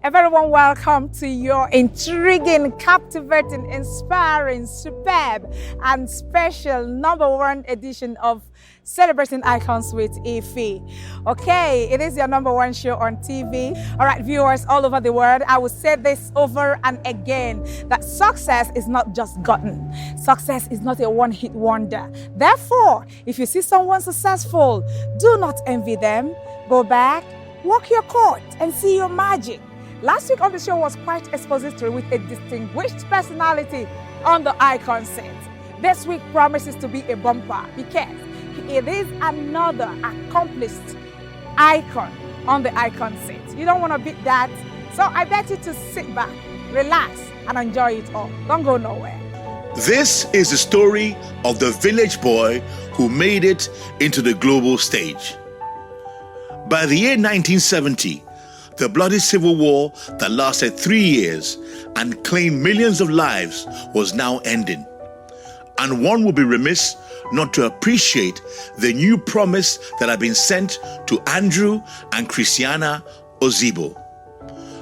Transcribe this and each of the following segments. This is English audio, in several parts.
A very warm welcome to your intriguing, captivating, inspiring, superb, and special #1 edition of Celebrating Icons with Ife. Okay, it is your #1 show on TV. All right, viewers all over the world, I will say this over and again, that success is not just gotten. Success is not a one-hit wonder. Therefore, if you see someone successful, do not envy them. Go back, walk your court, and see your magic. Last week on the show was quite expository with a distinguished personality on the icon set. This week promises to be a bumper because it is another accomplished icon on the icon set. You don't want to beat that. So I bet you to sit back, relax, and enjoy it all. Don't go nowhere. This is the story of the village boy who made it into the global stage. By the year 1970, the bloody civil war that lasted 3 years and claimed millions of lives was now ending. And one would be remiss not to appreciate the new promise that had been sent to Andrew and Christiana Ozigbo.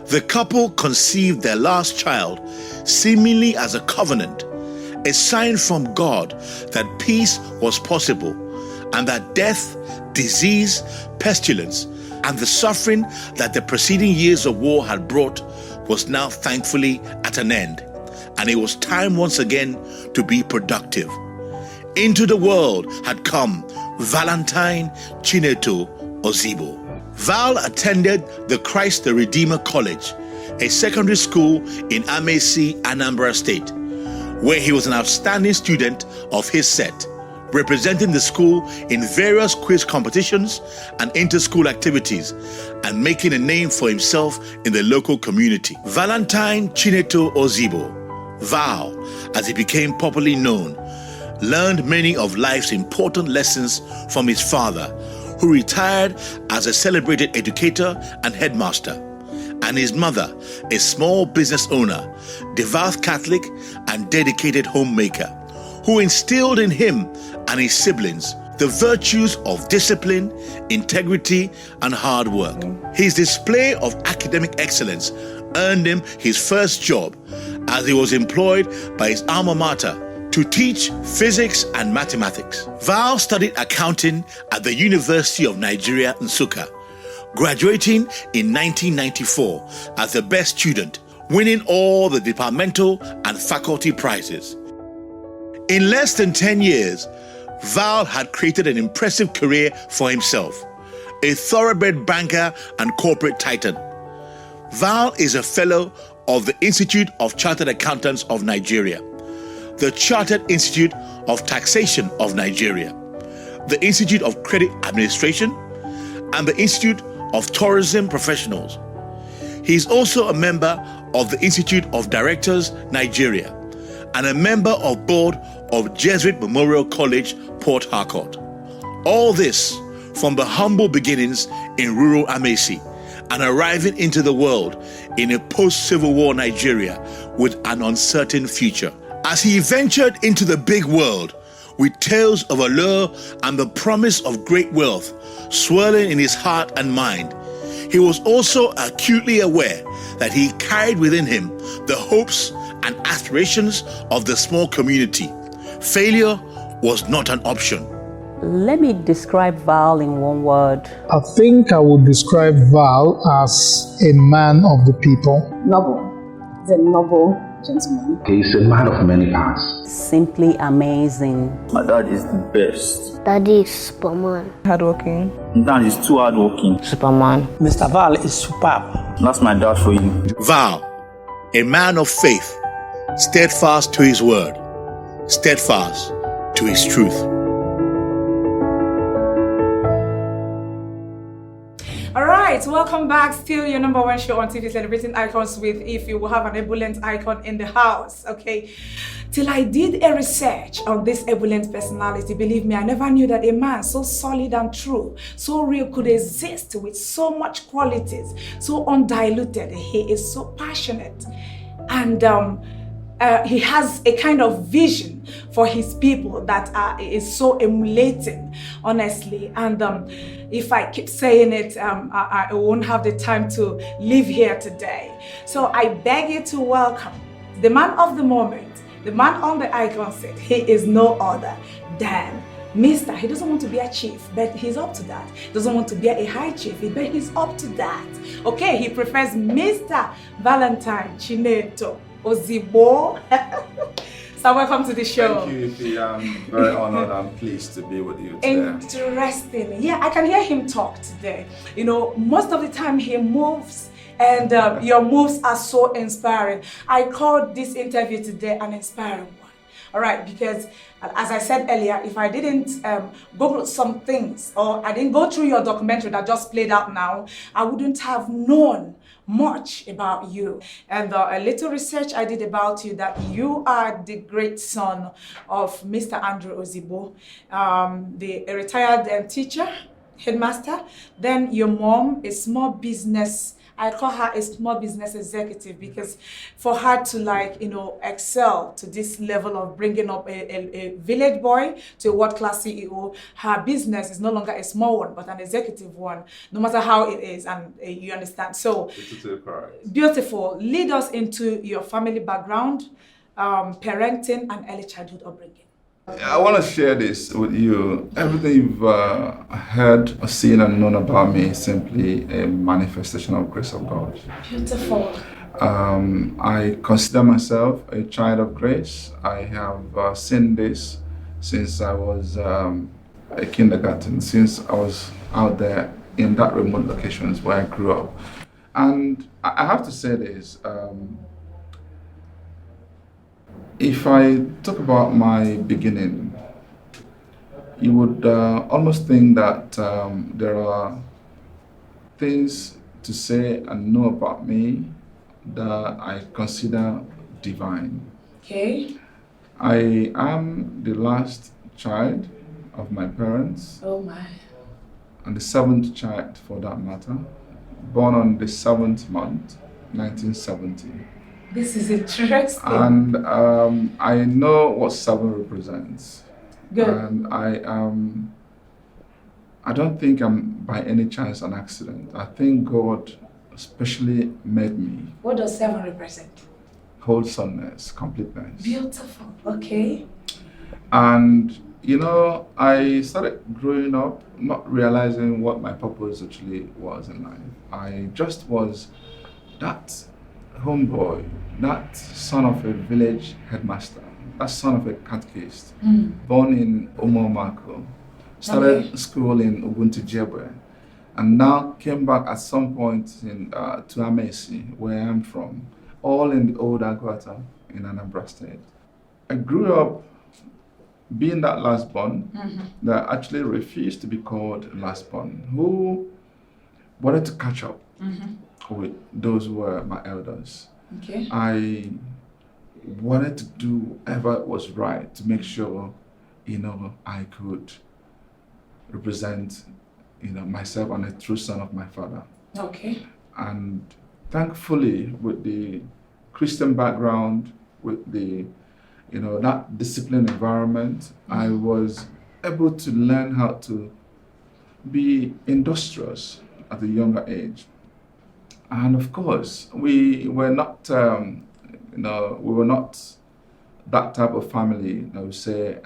The couple conceived their last child seemingly as a covenant, a sign from God that peace was possible and that death, disease, pestilence, and the suffering that the preceding years of war had brought was now thankfully at an end, and it was time once again to be productive. Into the world had come Valentine Ozigbo. Val attended the Christ the Redeemer College, a secondary school in Amaisi, Anambra State, where he was an outstanding student of his set, representing the school in various quiz competitions and inter-school activities, and making a name for himself in the local community. Valentine Ozigbo, Val, as he became popularly known, learned many of life's important lessons from his father, who retired as a celebrated educator and headmaster, and his mother, a small business owner, devout Catholic and dedicated homemaker, who instilled in him and his siblings the virtues of discipline, integrity, and hard work. His display of academic excellence earned him his first job, as he was employed by his alma mater to teach physics and mathematics. Val studied accounting at the University of Nigeria, Nsukka, graduating in 1994 as the best student, winning all the departmental and faculty prizes. In less than 10 years, Val had created an impressive career for himself, a thoroughbred banker and corporate titan. Val is a fellow of the Institute of Chartered Accountants of Nigeria, the Chartered Institute of Taxation of Nigeria, the Institute of Credit Administration, and the Institute of Tourism Professionals. He is also a member of the Institute of Directors Nigeria and a member of board of Jesuit Memorial College, Port Harcourt. All this from the humble beginnings in rural Amaisi and arriving into the world in a post-Civil War Nigeria with an uncertain future. As he ventured into the big world with tales of allure and the promise of great wealth swirling in his heart and mind, he was also acutely aware that he carried within him the hopes and aspirations of the small community. Failure was not an option. Let me describe Val in one word. I think I would describe Val as a man of the people. Noble. He's a noble gentleman. He's a man of many parts. Simply amazing. My dad is the best. Daddy is Superman. Hardworking. Dad is too hardworking. Superman. Mr. Val is superb. That's my dad for you. Val, a man of faith, steadfast to his word, steadfast to his truth. All right, welcome back. Still your #1 show on TV, Celebrating Icons with Ife. You will have an ebullient icon in the house, okay? Till I did a research on this ebullient personality, believe me, I never knew that a man so solid and true, so real could exist with so much qualities, so undiluted. He is so passionate. And he has a kind of vision for his people that is so emulating, honestly. And if I keep saying it, I won't have the time to live here today. So I beg you to welcome the man of the moment, the man on the icon seat. He is no other than Mr. He doesn't want to be a chief, but he's up to that. He doesn't want to be a high chief, but he's up to that. Okay, he prefers Mr. Valentine Ozigbo. So welcome to the show. Thank you, Ife. I'm very honored and pleased to be with you today. Interesting. Yeah, I can hear him talk today. You know, most of the time he moves and your moves are so inspiring. I called this interview today an inspiring one. All right, because as I said earlier, if I didn't go through some things, or I didn't go through your documentary that just played out now, I wouldn't have known much about you. And a little research I did about you, that you are the great son of Mr. Andrew Ozigbo, a retired teacher, headmaster. Then your mom, a small business, I call her a small business executive, because for her to excel to this level of bringing up a village boy to a world-class CEO, her business is no longer a small one, but an executive one, no matter how it is, and you understand. So, beautiful. Lead us into your family background, parenting, and early childhood upbringing. I want to share this with you. Everything you've heard, or seen, and known about me is simply a manifestation of grace of God. Beautiful. I consider myself a child of grace. I have seen this since I was a kindergarten, since I was out there in that remote locations where I grew up. And I have to say this. If I talk about my beginning, you would almost think that there are things to say and know about me that I consider divine. Okay. I am the last child of my parents. Oh my. And the seventh child, for that matter, born on the 7th month, 1970. This is interesting. And I know what 7 represents. Good. And I don't think I'm by any chance an accident. I think God especially made me. What does 7 represent? Wholesomeness, completeness. Beautiful. Okay. And I started growing up not realizing what my purpose actually was in life. I just was that homeboy, that son of a village headmaster, that son of a catechist, born in Omomako, started school in Ubuntu Jebwe, and now came back at some point to Amesi, where I'm from, all in the old Agwata in Anambra State. I grew up being that last born that actually refused to be called last born, who wanted to catch up with those who were my elders. Okay. I wanted to do whatever was right to make sure, I could represent, myself and a true son of my father. Okay. And thankfully, with the Christian background, with the, that disciplined environment, I was able to learn how to be industrious at a younger age. And of course, we were not, we were not that type of family that would say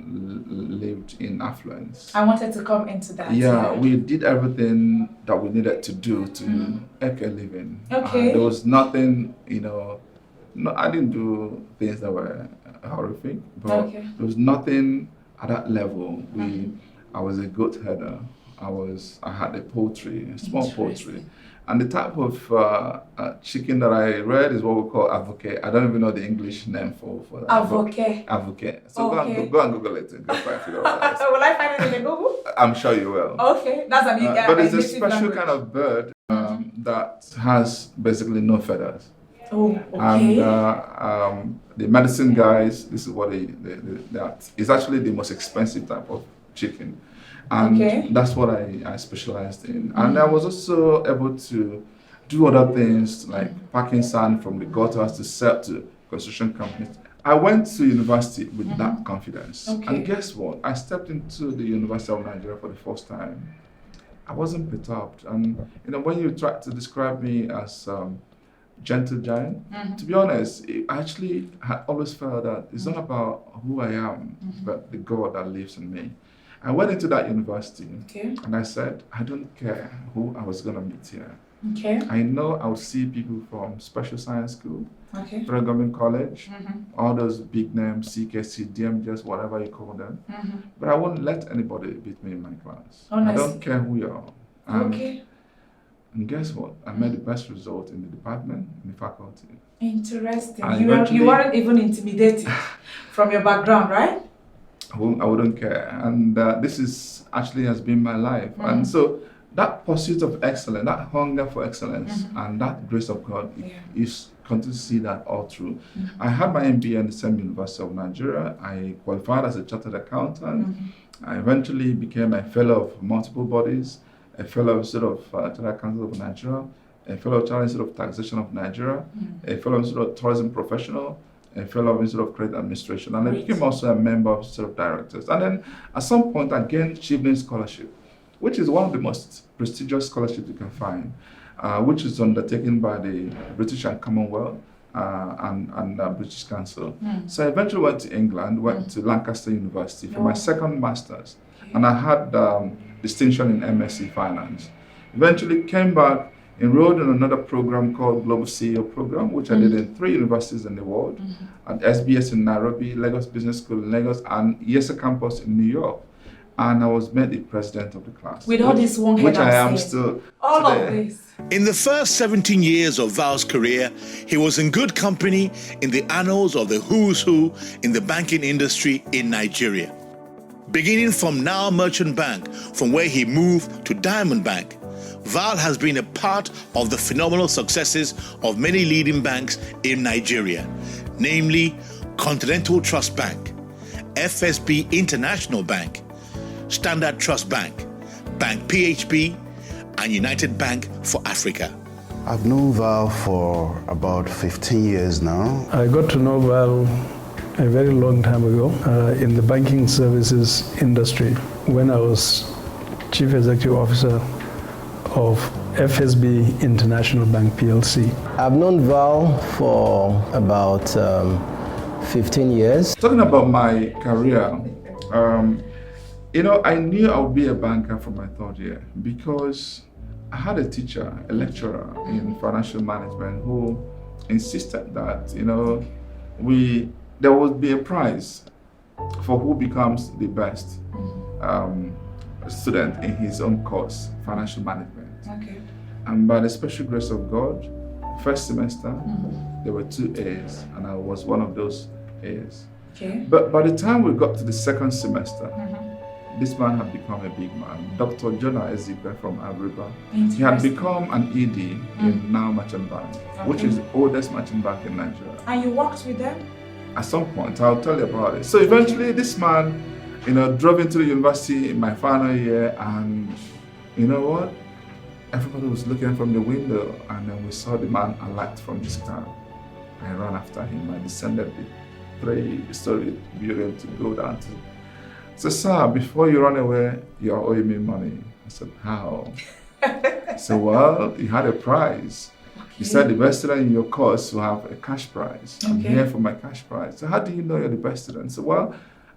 lived in affluence. I wanted to come into that. Yeah, we did everything that we needed to do to make a living. Okay. There was nothing, I didn't do things that were horrific, but there was nothing at that level. I was a goat herder. I had a poultry, a small poultry. And the type of chicken that I read is what we call avocat. I don't even know the English name for that. Avocat. Avocat. So go and Google it and go try and figure out what Will I find it in the Google? I'm sure you will. Okay, that's a big but it's a special kind of bird that has basically no feathers. Oh, okay. And the medicine guys, this is what that is actually the most expensive type of chicken. And that's what I specialized in. And I was also able to do other things like packing sand from the gutters to sell to construction companies. I went to university with that confidence. Okay. And guess what? I stepped into the University of Nigeria for the first time. I wasn't perturbed. And when you try to describe me as gentle giant, to be honest, I actually had always felt that it's not about who I am, but the God that lives in me. I went into that university and I said, I don't care who I was going to meet here. Okay. I know I would see people from special science school, federal government college, all those big names, CKC, DMJs, whatever you call them. But I won't let anybody beat me in my class. I don't care who you are. And guess what? I made the best result in the department, in the faculty. Interesting. You weren't even intimidated from your background, right? I wouldn't care. And this has been my life. And so that pursuit of excellence, that hunger for excellence, and that grace of God, is continue to see that all through. I had my MBA in the same University of Nigeria. I qualified as a chartered accountant. I eventually became a fellow of multiple bodies, a fellow of Chartered Council of Nigeria, a fellow of Chartered of Taxation of Nigeria, a fellow of Tourism Professional, a fellow of Institute of Credit Administration, and I became also a member of Institute of Directors. And then at some point I gained Chivlin Scholarship, which is one of the most prestigious scholarships you can find, which is undertaken by the British and Commonwealth and British Council. So I eventually went to England, went to Lancaster University for my second master's, and I had distinction in MSc Finance. Eventually came back, enrolled in another program called Global CEO Program, which I did in 3 universities in the world, at SBS in Nairobi, Lagos Business School in Lagos, and YESA campus in New York. And I was made the president of the class. With all this one head, which I am still all today. of this. In the first 17 years of Val's career, he was in good company in the annals of the who's who in the banking industry in Nigeria. Beginning from Now Merchant Bank, from where he moved to Diamond Bank, Val has been a part of the phenomenal successes of many leading banks in Nigeria, namely Continental Trust Bank, FSB International Bank, Standard Trust Bank, Bank PHP, and United Bank for Africa. I've known Val for about 15 years now. I got to know Val a very long time ago in the banking services industry when I was Chief Executive Officer of FSB International Bank PLC. I've known Val for about 15 years. Talking about my career, I knew I would be a banker from my 3rd year because I had a teacher, a lecturer in financial management who insisted that, there would be a prize for who becomes the best student in his own course, financial management. Okay. And by the special grace of God, first semester, there were 2 A's, and I was one of those A's. Okay. But by the time we got to the 2nd semester, this man had become a big man. Dr. Ozigbo from Anambra. He had become an ED in Now Merchant Bank, which is the oldest merchant bank in Nigeria. And you worked with them? At some point, I'll tell you about it. So eventually this man, drove into the university in my final year, and you know what? Everybody was looking from the window, and then we saw the man alight from his car. I ran after him. I descended the 3-story building to go down to. So, sir, before you run away, you're owing me money. I said, how? So, well, you had a prize. You said the best student in your course will have a cash prize. I'm here for my cash prize. So how do you know you're the best student? So, well,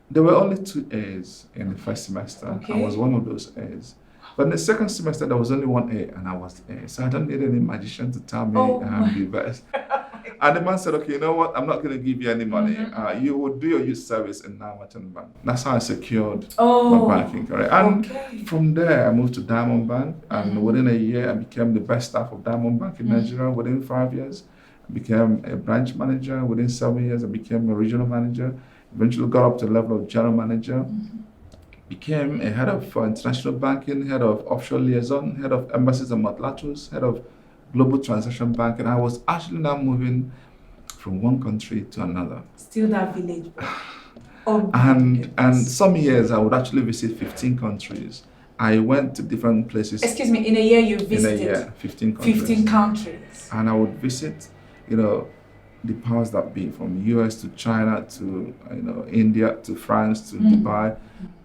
there were only 2 A's in the first semester. I was one of those A's. But in the 2nd semester, there was only 1 A, and I was the A. So I don't need any magician to tell me I'm the best. And the man said, okay, you know what? I'm not going to give you any money. You will do your youth service in Now Merchant Bank. That's how I secured my banking career. And from there, I moved to Diamond Bank. And within a year, I became the best staff of Diamond Bank in Nigeria. Within 5 years, I became a branch manager. Within 7 years, I became a regional manager. Eventually got up to the level of general manager. Became a head of international banking, head of offshore liaison, head of embassies and multilaterals, head of global transaction bank, and I was actually now moving from one country to another. Still that village. And some years I would actually visit 15 countries. I went to different places. Excuse me, in a year you visited? In a year, 15 countries. 15 countries. And I would visit, the powers that be, from US to China to India to France to Dubai,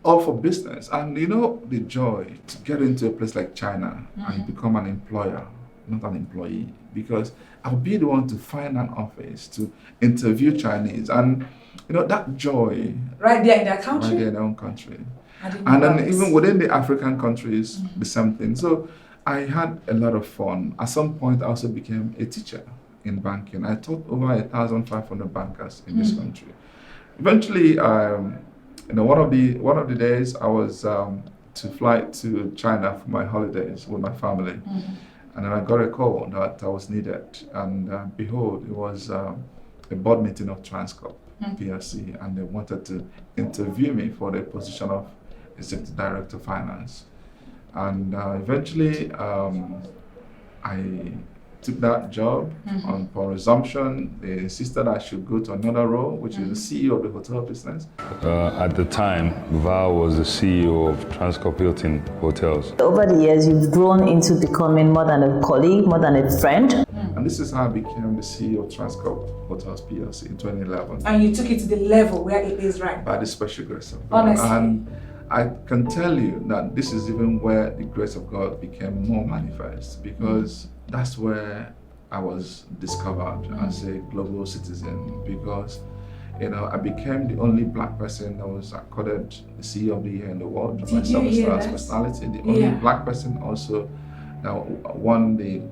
all for business. And the joy to get into a place like China and become an employer, not an employee, because I'll be the one to find an office to interview Chinese, and that joy right there in their country, right there in their own country. And then even within the African countries, the same thing. So I had a lot of fun. At some point, I also became a teacher in banking. I taught over 1,500 bankers in this country. Eventually, one of the days I was to fly to China for my holidays with my family, and then I got a call that I was needed. And behold, it was a board meeting of Transcorp PLC, and they wanted to interview me for the position of Executive Director of Finance. And eventually, I took that job. Upon resumption, they insisted I should go to another role, which is the CEO of the hotel business. At the time, Val was the CEO of Transcorp Hilton Hotels. Over the years, you've grown into becoming more than a colleague, more than a friend. And this is how I became the CEO of Transcorp Hotels PLC in 2011. And you took it to the level where it is right by the special grace of God. Honestly. And I can tell you that this is even where the grace of God became more manifest, because that's where I was discovered as a global citizen, because I became the only black person that was accorded the CEO of the Year in the world. Did you hear that? Personality, the only black person also that won the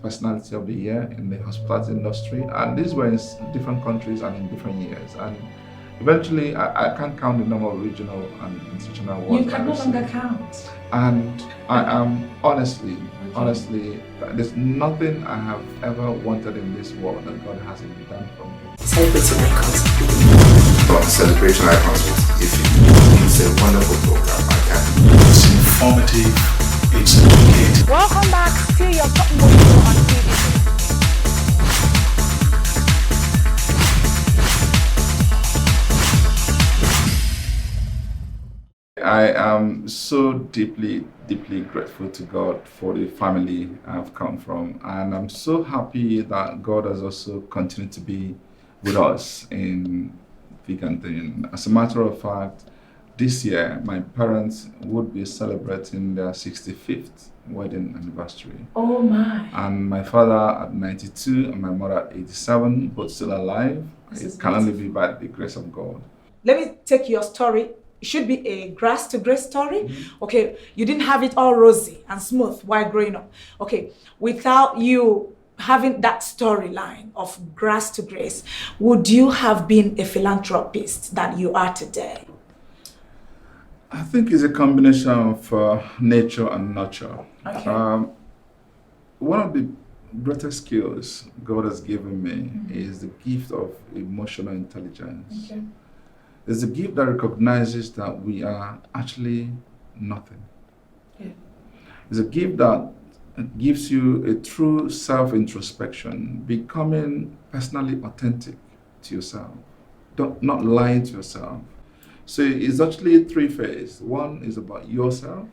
Personality of the Year in the hospitality industry, and these were in different countries and in different years. And eventually, I can't count the number of regional and institutional awards. You can no longer count. And I am honestly, there's nothing I have ever wanted in this world that God hasn't done for me. Celebrating Icons. Celebration Icons it's a wonderful program. It's informative, it's educative. Welcome back to your top show on TV. I am so deeply grateful to God for the family I've come from, and I'm so happy that God has also continued to be with us in Vegan. As a matter of fact, this year my parents would be celebrating their 65th wedding anniversary. Oh my! And my father at 92 and my mother at 87, both still alive. It can only be by the grace of God. Let me take your story. It should be a grass to grace story. Okay, you didn't have it all rosy and smooth while growing up. Okay, without you having that storyline of grass to grace, would you have been a philanthropist that you are today? I think it's a combination of nature and nurture. Okay. One of the greatest skills God has given me is the gift of emotional intelligence. Okay. It's a gift that recognizes that we are actually nothing. Yeah. It's a gift that gives you a true self-introspection, becoming personally authentic to yourself, not lying to yourself. So it's actually three phases. One is about yourself,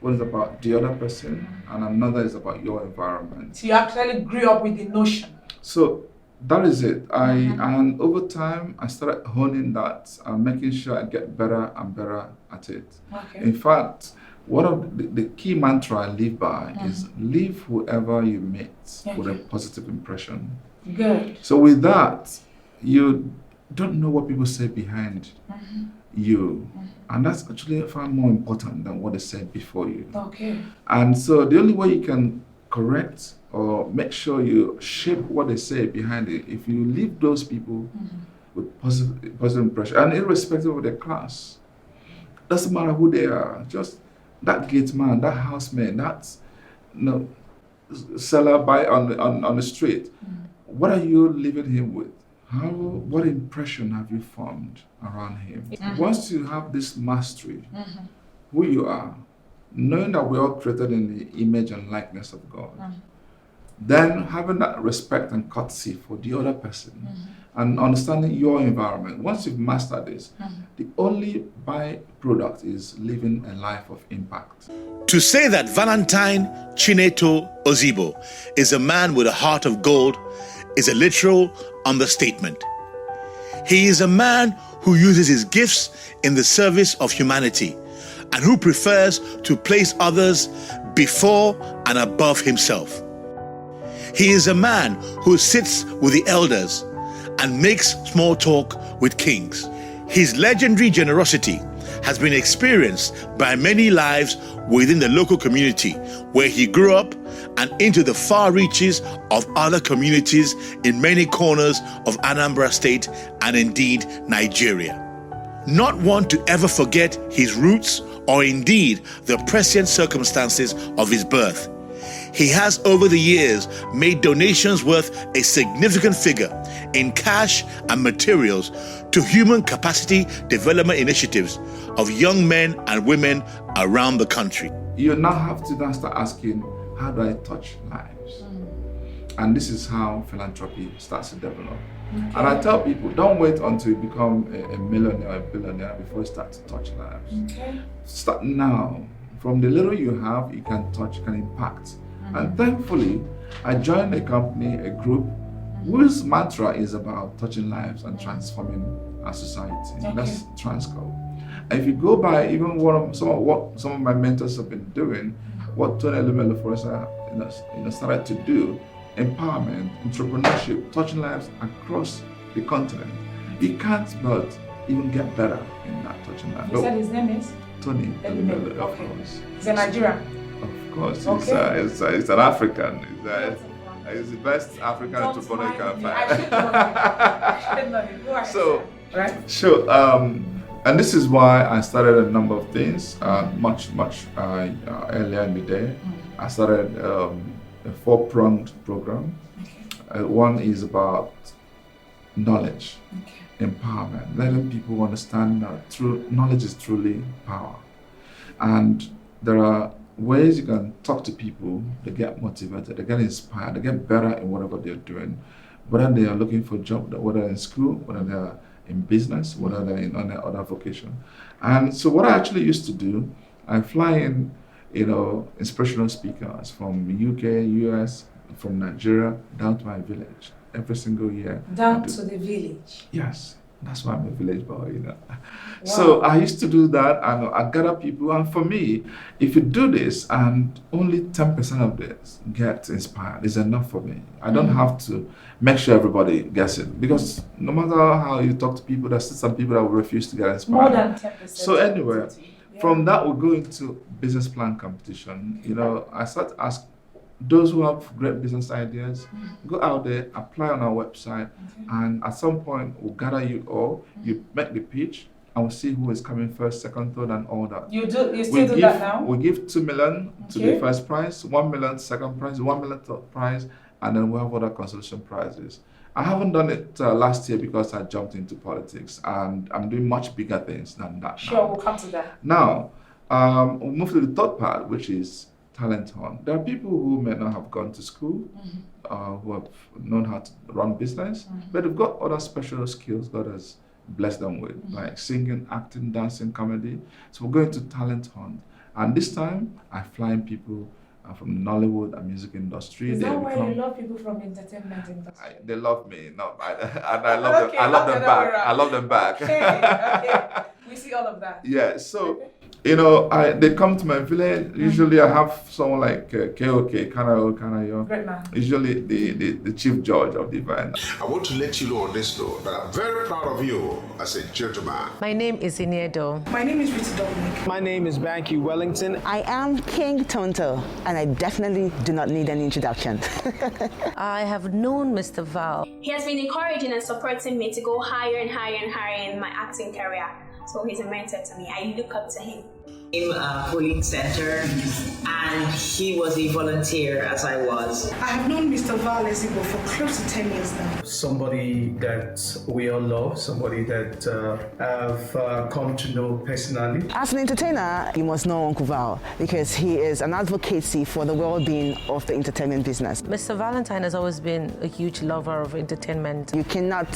one is about the other person, and another is about your environment. So you actually grew up with the notion. So that is it. And over time, I started honing that and making sure I get better and better at it. Okay. In fact, one of the key mantra I live by is leave whoever you meet with a positive impression. Good. So with that, you don't know what people say behind you. And that's actually far more important than what they said before you. Okay. And so the only way you can correct or make sure you shape what they say behind it, if you leave those people with positive impression, and irrespective of their class, doesn't matter who they are, just that gate man, that houseman, that seller by on the street, what are you leaving him with? What impression have you formed around him? Once you have this mastery, who you are, knowing that we're all created in the image and likeness of God, then having that respect and courtesy for the other person and understanding your environment. Once you've mastered this, the only byproduct is living a life of impact. To say that Valentine Ozigbo is a man with a heart of gold is a literal understatement. He is a man who uses his gifts in the service of humanity and who prefers to place others before and above himself. He is a man who sits with the elders and makes small talk with kings. His legendary generosity has been experienced by many lives within the local community where he grew up and into the far reaches of other communities in many corners of Anambra State and indeed Nigeria. Not one to ever forget his roots or indeed the prescient circumstances of his birth. He has over the years made donations worth a significant figure in cash and materials to human capacity development initiatives of young men and women around the country. You now have to then start asking, how do I touch lives? And this is how philanthropy starts to develop. Okay. And I tell people, don't wait until you become a millionaire or a billionaire before you start to touch lives. Okay. Start now. From the little you have, you can touch, you can impact. And thankfully, I joined a company, a group, whose mantra is about touching lives and transforming our society. Okay. That's Transcorp. And if you go by even some of what some of my mentors have been doing, what Tony Elumelu, for instance, started to do, empowerment, entrepreneurship, touching lives across the continent. You can't but even get better in that touching lives. You said his name is? Tony Elumelu, of course. He's a Nigerian? Of course, okay. He's an African. He's the best African entrepreneur you can find. I should know him. Go ahead. So, right? Sure. And this is why I started a number of things much earlier in the day. I started a four-pronged program. One is about knowledge, empowerment, letting people understand that knowledge is truly power. And there are ways you can talk to people, they get motivated, they get inspired, they get better in whatever they're doing, whether they are looking for a job, whether they're in school, whether they're in business, whether they're in other vocation. And so what I actually used to do, I fly in, inspirational speakers from UK, US, from Nigeria, down to my village every single year. Down to the village? Yes. That's why I'm a village boy, Wow. So I used to do that, and I gather people. And for me, if you do this and only 10% of this get inspired, is enough for me. I don't have to make sure everybody gets it, because no matter how you talk to people, there's still some people that will refuse to get inspired. More than 10%. So anyway, from that we'll go into business plan competition. I start to ask those who have great business ideas, go out there, apply on our website, and at some point we'll gather you all, you make the pitch, and we'll see who is coming first, second, third, and all that. You still do that now? We give 2 million to the first prize, 1 million second prize, 1 million third prize, and then we have other consolation prizes. I haven't done it last year because I jumped into politics, and I'm doing much bigger things than that. Sure, we'll come to that. Now, we'll move to the third part, which is talent hunt. There are people who may not have gone to school, who have known how to run business, but they've got other special skills God has blessed them with, like singing, acting, dancing, comedy. So we're going to talent hunt. And this time, I fly in people from the Nollywood and music industry. Is that why you love people from entertainment industry? They love me, and I love them. I love them back. I love them back. Okay. We see all of that. Yeah. So. They come to my village. Usually I have someone like KOK, Kanayo. Great man. Usually the chief judge of the event. I want to let you know on this note that I'm very proud of you as a gentleman. My name is Iniedo. My name is Rita Dominic. My name is Banky Wellington. I am King Tonto, and I definitely do not need an introduction. I have known Mr. Val. He has been encouraging and supporting me to go higher and higher and higher in my acting career. So he's a mentor to me. I look up to him. In a polling center, and he was a volunteer as I was. I have known Mr. Valentine Ozigbo for close to 10 years now. Somebody that we all love, somebody that have come to know personally. As an entertainer, you must know Uncle Val because he is an advocacy for the well-being of the entertainment business. Mr. Valentine has always been a huge lover of entertainment. You cannot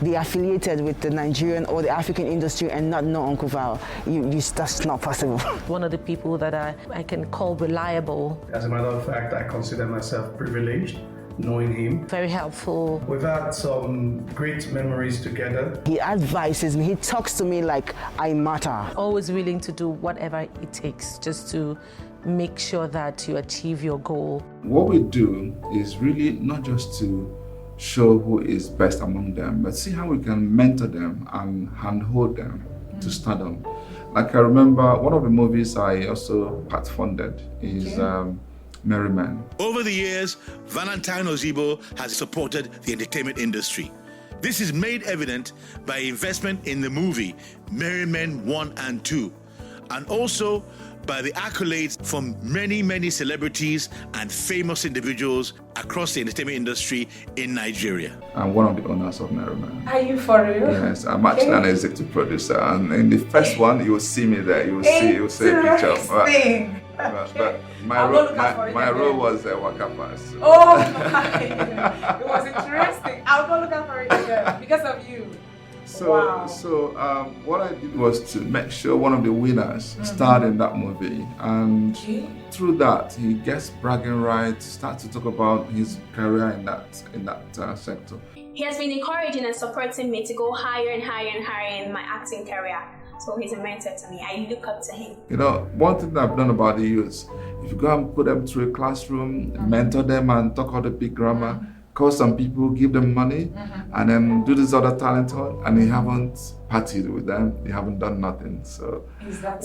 be affiliated with the Nigerian or the African industry and not know Uncle Val. That's not possible. One of the people that I can call reliable. As a matter of fact, I consider myself privileged knowing him. Very helpful. We've had some great memories together. He advises me, he talks to me like I matter. Always willing to do whatever it takes just to make sure that you achieve your goal. What we do is really not just to show who is best among them, but see how we can mentor them and handhold them to stardom. Like I remember one of the movies I also part-funded is Merry Men. Over the years, Valentine Ozigbo has supported the entertainment industry. This is made evident by investment in the movie Merry Men 1 and 2, and also by the accolades from many, many celebrities and famous individuals across the entertainment industry in Nigeria. I'm one of the owners of Merry Men. Are you for real? Yes, I'm actually an executive producer, and in the first one, you will see me there. You will see a picture. But my role was a Waka Pass. Oh my! It was interesting. I'll go look out for it again because of you. So what I did was to make sure one of the winners starred in that movie, and through that he gets bragging rights, starts to talk about his career in that sector. He has been encouraging and supporting me to go higher and higher and higher in my acting career. So he's a mentor to me. I look up to him. You know, one thing that I've done about the youth, if you go and put them through a classroom, mentor them and talk all the big grammar, call some people, give them money, and then do this other talent hunt, and they haven't partied with them, they haven't done nothing. So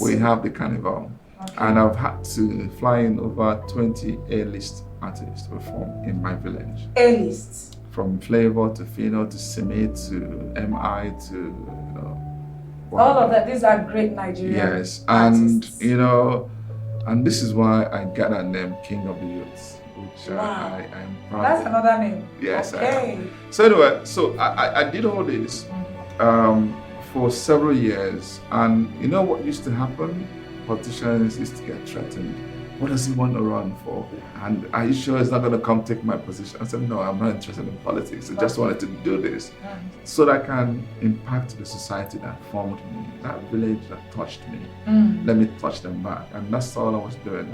we have the carnival. And I've had to fly in over 20 A-list artists to perform in my village. A-list? From Flavor to Fino to Simi to MI to, all of that, these are great Nigerian Yes, artists. and and this is why I got that name, King of the Youth, which I am proud That's of. another name. Yes, okay. I am. So anyway, so I did all this for several years, and you know what used to happen? Politicians used to get threatened. What does he want to run for? And are you sure he's not going to come take my position? I said, no, I'm not interested in politics. I just wanted to do this so that I can impact the society that formed me, that village that touched me. Let me touch them back. And that's all I was doing.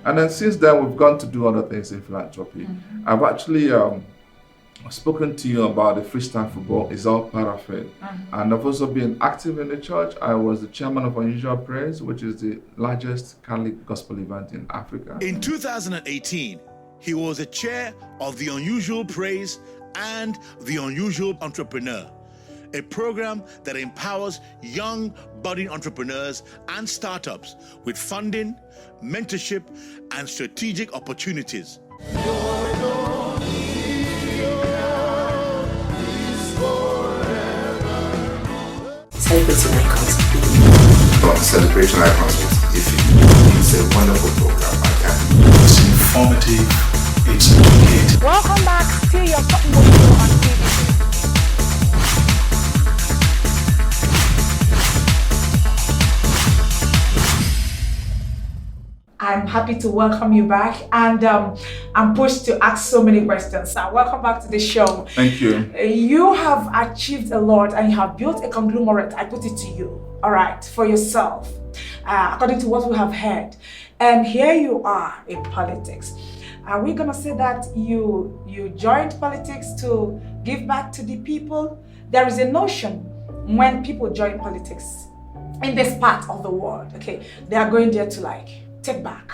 And then since then, we've gone to do other things in philanthropy. I've actually spoken to you about the freestyle football. Is all part of it. And I've also been active in the church. I was the chairman of Unusual Praise, which is the largest Catholic gospel event in Africa. In 2018, he was the chair of the Unusual Praise and the Unusual Entrepreneur, a program that empowers young budding entrepreneurs and startups with funding, mentorship, and strategic opportunities. Celebrating Icons. From Celebration Icons with Ife. It's a wonderful program. It's informative, it's educative. Welcome back to your top show on TV. I'm happy to welcome you back, and I'm pushed to ask so many questions. So welcome back to the show. Thank you. You have achieved a lot and you have built a conglomerate, I put it to you, all right, for yourself, according to what we have heard. And here you are in politics. Are we gonna say that you joined politics to give back to the people? There is a notion when people join politics in this part of the world, okay, they are going there to like, take back.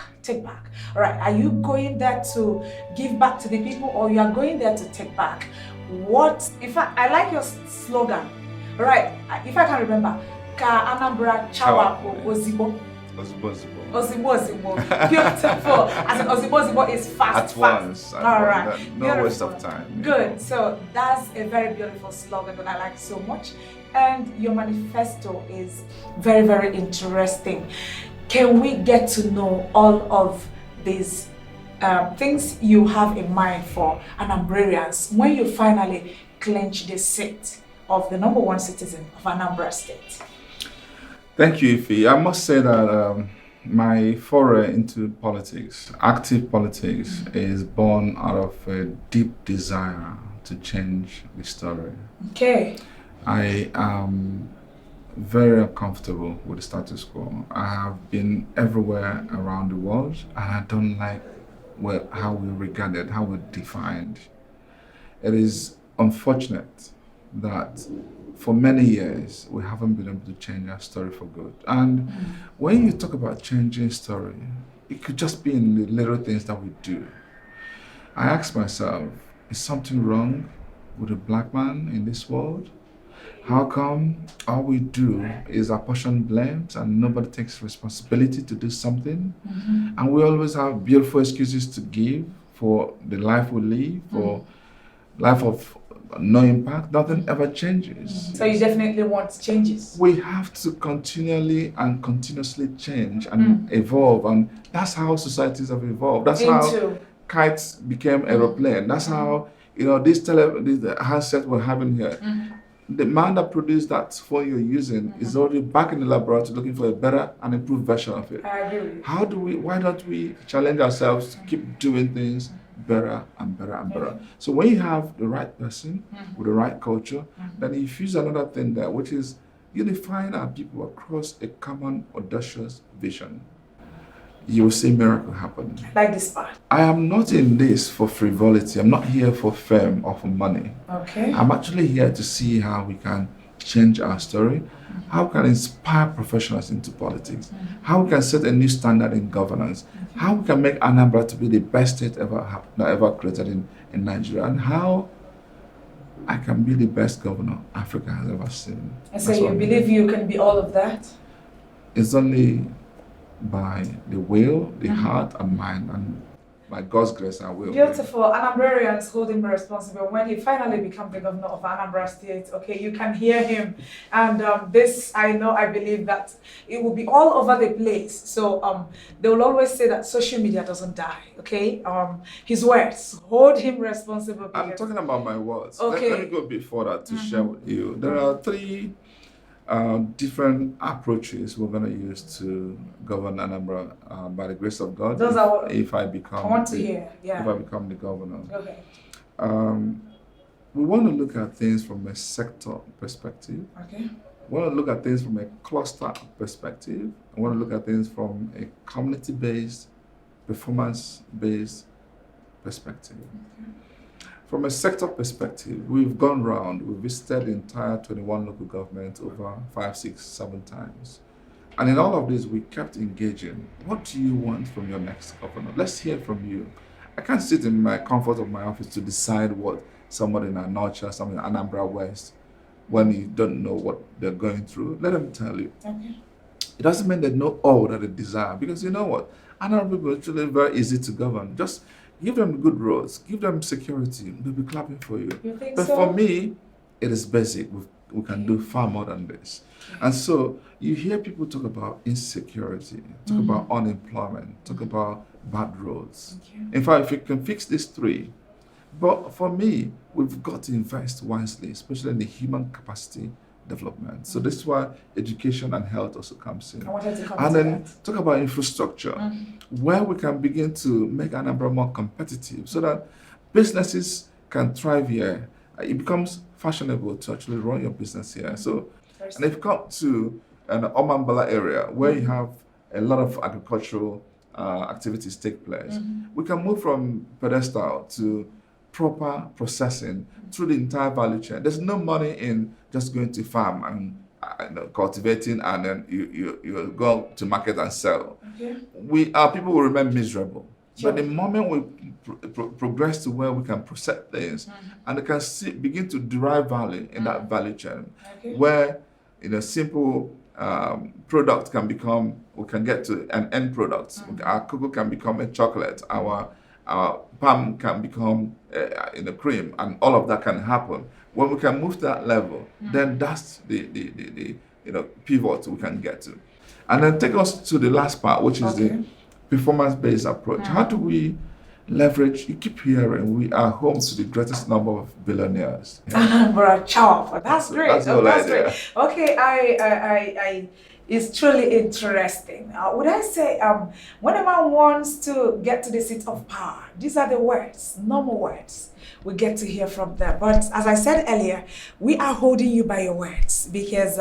All right, are you going there to give back to the people, or you are going there to take back? What, if I like your slogan, all right, if I can remember, Ka Anambra Chawapo Ozigbo. Ozigbo. Beautiful. As in Ozigbo is fast. At once. All right. No waste of time. Good. So that's a very beautiful slogan that I like so much. And your manifesto is very, very interesting. Can we get to know all of these things you have in mind for Anambrarians when you finally clinch the seat of the #1 citizen of Anambra State? Thank you, Ife. I must say that my foray into politics, active politics, is born out of a deep desire to change the story. Okay. I am very uncomfortable with the status quo. I have been everywhere around the world, and I don't like how we're regarded, how we're defined. It is unfortunate that for many years we haven't been able to change our story for good. And when you talk about changing story, it could just be in the little things that we do. I ask myself, is something wrong with a black man in this world? How come all we do is apportion blames and nobody takes responsibility to do something? And we always have beautiful excuses to give for the life we live, for life of no impact. Nothing ever changes. So you definitely want changes? We have to continually and continuously change and evolve, and that's how societies have evolved. That's how kites became aeroplane. That's how, this handset we're having here. The man that produced that phone you're using is already back in the laboratory looking for a better and improved version of it. I agree. Why don't we challenge ourselves to keep doing things better and better and better? So when you have the right person with the right culture, then you fuse another thing there, which is unifying our people across a common audacious vision. You will see miracle happen. Like this part. I am not in this for frivolity. I'm not here for fame or for money. Okay. I'm actually here to see how we can change our story, how we can inspire professionals into politics, how we can set a new standard in governance, how we can make Anambra to be the best state ever created in Nigeria, and how I can be the best governor Africa has ever seen. And so you believe you can be all of that? It's only by the will, the heart and mind, and by God's grace I will. Beautiful. Anambrarians hold him responsible. When he finally becomes the governor of Anambra State, okay, you can hear him. And this, I believe that it will be all over the place. So they will always say that social media doesn't die, okay? His words, hold him responsible. I'm talking about my words. Okay. Let me go a bit further to share with you. There are three different approaches we're going to use to govern Anambra by the grace of God. Those are what if I become I want to hear. Yeah. If I become the governor. Okay. We want to look at things from a sector perspective. Okay. We want to look at things from a cluster perspective. I want to look at things from a community-based, performance-based perspective. Okay. From a sector perspective, we've gone round, we've visited the entire 21 local governments over 5, 6, 7 times. And in all of this, we kept engaging. What do you want from your next governor? Let's hear from you. I can't sit in my comfort of my office to decide what somebody in Anocha, somebody in Anambra West, when you don't know what they're going through. Let them tell you. Okay. It doesn't mean they know all that they desire, because you know what? Anambra people are actually very easy to govern. Just give them good roads, give them security, they'll be clapping for you. You think but so? For me, it is basic. We can do far more than this. And so you hear people talk about insecurity, talk about unemployment, talk about bad roads. In fact, if you can fix these three, but for me, we've got to invest wisely, especially in the human capacity development. So this is why education and health also comes in. I wanted to come and to then talk about infrastructure, where we can begin to make Anambra more competitive so that businesses can thrive here. It becomes fashionable to actually run your business here. So, and if you come to an Omambala area where you have a lot of agricultural activities take place, we can move from pedestal to proper processing through the entire value chain. There's no money in just going to farm and cultivating and then you go to market and sell. Okay. Our people will remain miserable. Sure. But the moment we progress to where we can process things and they can begin to derive value in that value chain, where simple product can become, we can get to an end product. Our cocoa can become a chocolate. Our palm can become cream, and all of that can happen. When we can move to that level, then that's the pivot we can get to. And then take us to the last part, which is the performance-based approach. How do we leverage? You keep hearing we are home to the greatest number of billionaires. Anambra chop. That's great. That's great. Okay, I it's truly interesting. Would I say when a man wants to get to the seat of power, these are the words, normal words. We get to hear from them. But as I said earlier, we are holding you by your words because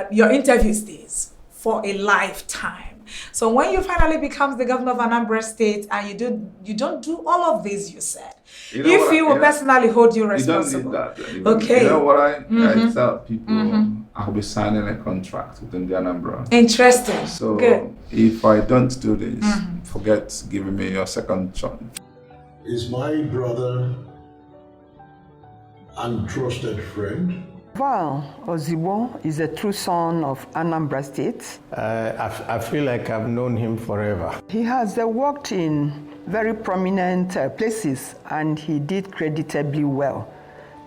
your interview stays for a lifetime. So when you finally become the governor of Anambra State and you don't do all of this, you said, if you will personally hold you responsible. You don't need that. Okay. You know what I tell people? I'll be signing a contract within the Anambra. Interesting. So good. If I don't do this, forget giving me your second chance. Is my brother and trusted friend. Val Ozigbo is a true son of Anambra State. I feel like I've known him forever. He has worked in very prominent places and he did creditably well.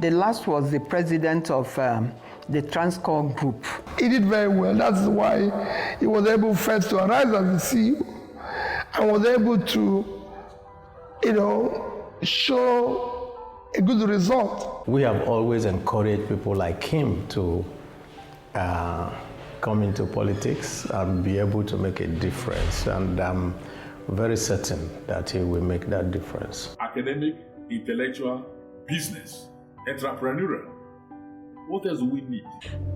The last was the president of the Transcorp group. He did very well. That's why he was able first to arise as the CEO and was able to, show a good result. We have always encouraged people like him to come into politics and be able to make a difference. And I'm very certain that he will make that difference. Academic, intellectual, business, entrepreneurial. What else do we need?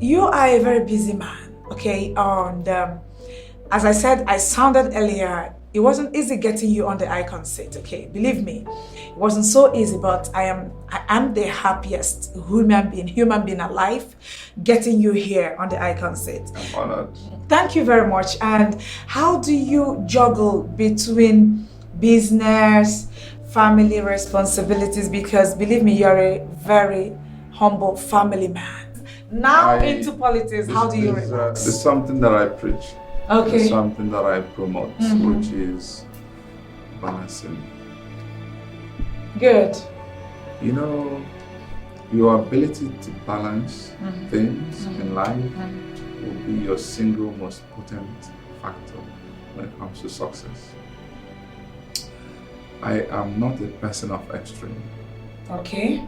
You are a very busy man, okay? And as I said, I sounded earlier, it wasn't easy getting you on the icon seat, okay? Believe me, it wasn't so easy, but I am the happiest human being alive, getting you here on the icon seat. I'm honored. Thank you very much. And how do you juggle between business, family responsibilities? Because believe me, you're a very humble family man. Now into politics, how do you relax? It's something that I preach. Okay. It's something that I promote, which is balancing. Good. Your ability to balance things in life will be your single most potent factor when it comes to success. I am not a person of extreme. Okay.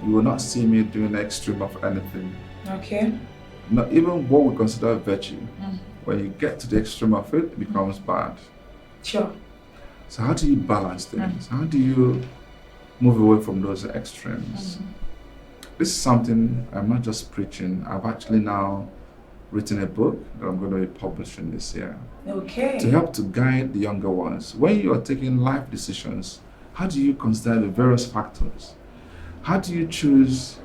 You will not see me doing extreme of anything. Okay. Not even what we consider virtue. When you get to the extreme of it, it becomes bad. Sure. So how do you balance things? How do you move away from those extremes? This is something I'm not just preaching. I've actually now written a book that I'm going to be publishing this year. Okay. To help to guide the younger ones. When you are taking life decisions, how do you consider the various factors? How do you choose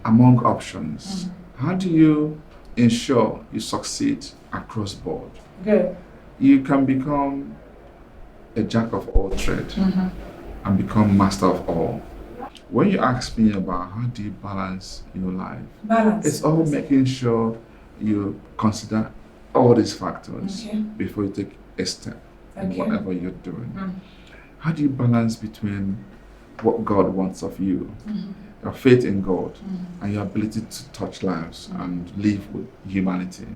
among options? How do you ensure you succeed across board? Good. You can become a jack of all trades and become master of all. When you ask me about how do you balance your life, it's all making sure you consider all these factors before you take a step in whatever you're doing. How do you balance between what God wants of you, your faith in God, and your ability to touch lives and live with humanity?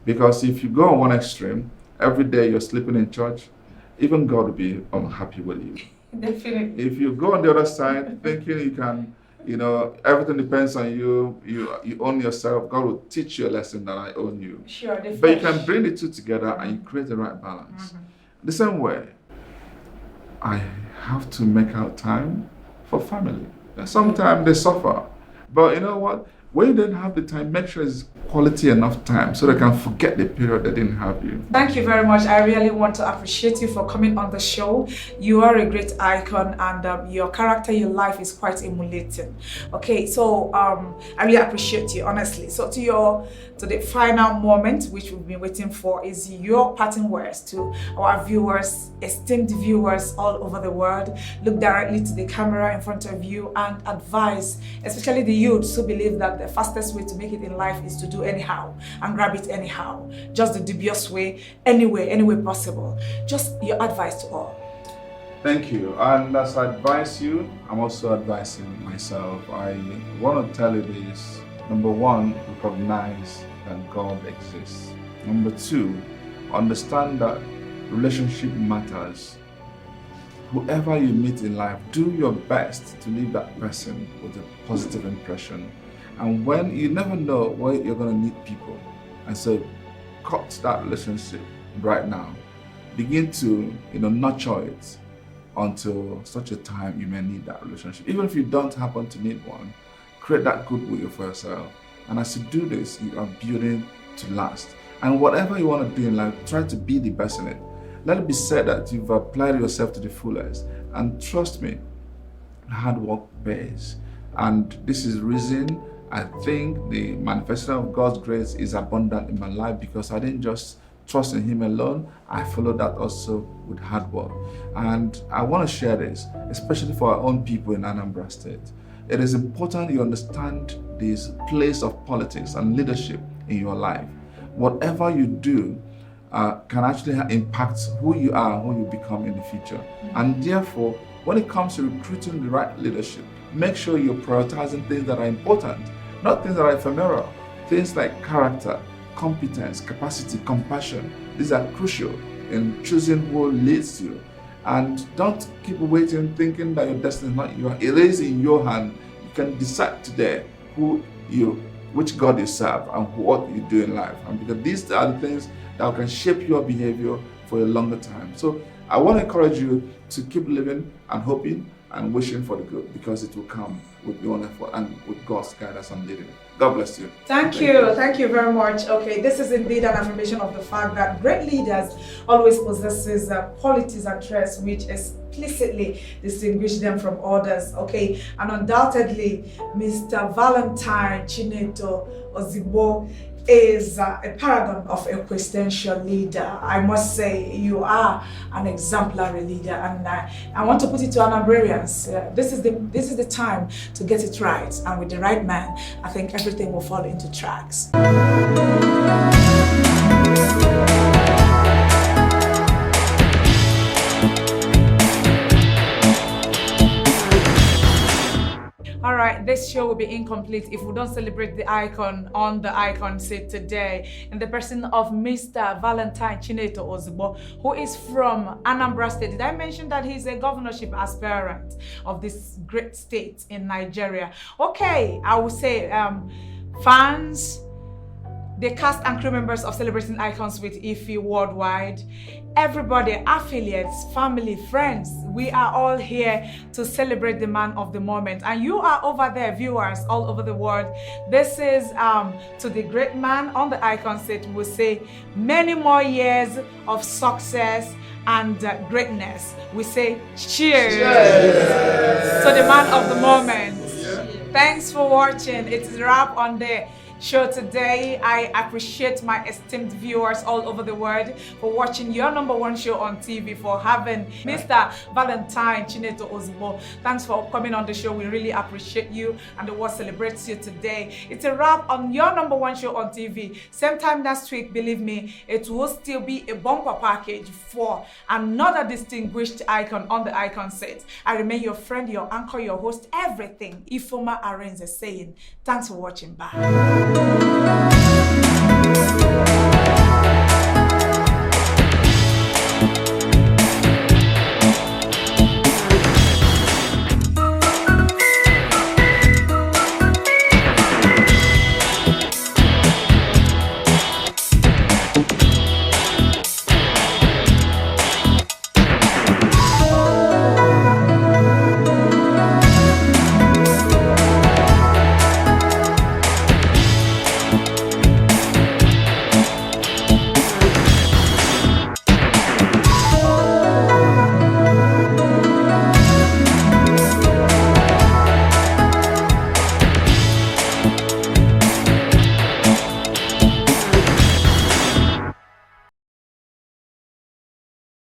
Because if you go on one extreme, every day you're sleeping in church, even God will be unhappy with you. Definitely. If you go on the other side thinking you can, everything depends on you, you own yourself, God will teach you a lesson that I own you. Sure. But you can bring the two together and you create the right balance. The same way, I have to make out time for family. Sometimes they suffer. But you know what? When you don't have the time, make sure it's quality enough time so they can forget the period they didn't have you. Thank you very much. I really want to appreciate you for coming on the show. You are a great icon and your character, your life is quite emulating. Okay, so I really appreciate you, honestly. So to the final moment, which we've been waiting for, is your parting words to our viewers, esteemed viewers all over the world. Look directly to the camera in front of you and advise, especially the youths who believe that the fastest way to make it in life is to do anyhow and grab it anyhow, just the dubious way, any way possible. Just your advice to all. Thank you. And as I advise you, I'm also advising myself. I want to tell you this. Number one, recognize that God exists. Number two, understand that relationship matters. Whoever you meet in life, do your best to leave that person with a positive impression. And when you never know where you're going to meet people, and so cut that relationship right now. Begin to nurture it until such a time you may need that relationship. Even if you don't happen to need one, create that goodwill for yourself. And as you do this, you are building to last. And whatever you want to do in life, try to be the best in it. Let it be said that you've applied yourself to the fullest. And trust me, hard work pays. And this is the reason I think the manifestation of God's grace is abundant in my life, because I didn't just trust in Him alone, I followed that also with hard work. And I want to share this, especially for our own people in Anambra State. It is important you understand this place of politics and leadership in your life. Whatever you do can actually impact who you are and who you become in the future. And therefore, when it comes to recruiting the right leadership, make sure you're prioritizing things that are important, not things that are ephemeral. Things like character, competence, capacity, compassion. These are crucial in choosing who leads you. And don't keep waiting thinking that your destiny is not yours. It is in your hand. You can decide today which God you serve and what you do in life. And because these are the things that can shape your behavior for a longer time. So I want to encourage you to keep living and hoping and wishing for the good, because it will come with your own effort and with God's guidance and leading. God bless you. Thank you very much. Okay, this is indeed an affirmation of the fact that great leaders always possesses qualities and traits which explicitly distinguish them from others. Okay, and undoubtedly, Mr. Valentine Ozigbo is a paragon of a quintessential leader. I must say, you are an exemplary leader, and I want to put it to Anambrarians. This is the time to get it right, and with the right man, I think everything will fall into tracks. Alright, this show will be incomplete if we don't celebrate the icon on the icon seat today, in the person of Mr. Valentine Ozigbo, who is from Anambra State. Did I mention that he's a governorship aspirant of this great state in Nigeria? Okay, I will say fans, the cast and crew members of Celebrating Icons with Ife worldwide, everybody, affiliates, family, friends, we are all here to celebrate the man of the moment. And you are over there, viewers all over the world. This is to the great man on the icon seat. We'll say many more years of success and greatness. We say cheers to the man of the moment. Thanks for watching. It's a wrap on the show today. I appreciate my esteemed viewers all over the world for watching your #1 show on TV, for having Mr. Valentine Ozigbo. Thanks for coming on the show. We really appreciate you, and the world celebrates you today. It's a wrap on your #1 show on TV. Same time next week, believe me, it will still be a bumper package for another distinguished icon on the icon set. I remain your friend, your anchor, your host, everything. Ifoma Arenze saying, thanks for watching. Bye.